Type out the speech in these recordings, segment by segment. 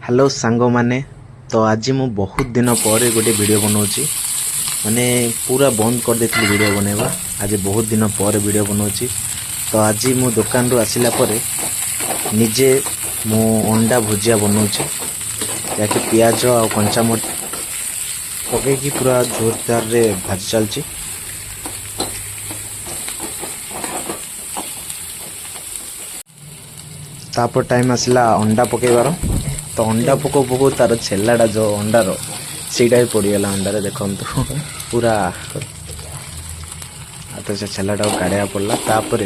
Hello सांग माने तो आज मु बहुत दिन पर गोटे वीडियो बनाऊँगी माने पूरा बंद कर देती वीडियो बनैबा। आज बहुत दिन पर वीडियो बनाऊँगी तो आज मु दुकान रू आसिला पर निजे मु अंडा भुजिया बनाऊँगी याकि पियाज आ कंचा मरिच पकईकी पूरा जोरदार रे भाजी चलची। तापर टाइम आसला अंडा पकईबार तो अंडा पको पको तार छेलाटा जो अंडार सीटा भी पड़गला अंडार देखु पूरा तो से छेलाटा काढ़ा पड़ा। तापर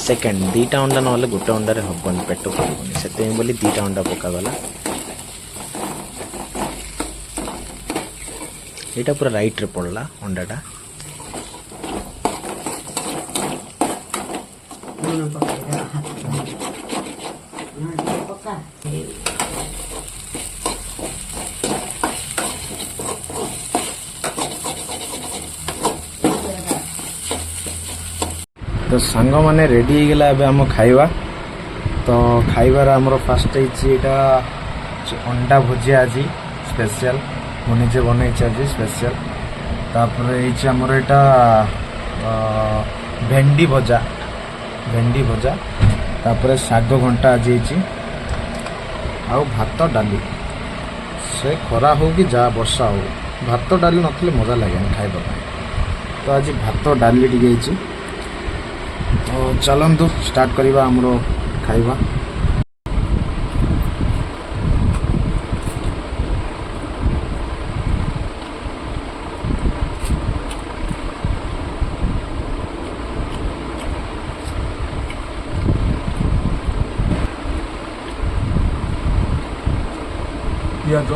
सेकेंड दीटा अंडा ना गोटे अंडार हबन पेट पड़ोनी से बोली दीटा अंडा पकागला। यहाँ पूरा राइट रे पड़ला अंडाटा। तो सांग माने रेडी हो गला एबे हम खाइबा। तो खाइबार हमर फास्ट एटा अंडा भुजिया आज स्पेशल मु निजे बनै आज स्पेशल। तापर हमर एटा भेंडी भजा तापर शाग घंटा आज आउ भात डाली से खरा हो कि जा वर्षा हो भात डाली नथले मजा लगे खाइबा। तो आज भात डाली टिके तो चलतु स्टार्ट करवा हमरो खाइबा। पियाज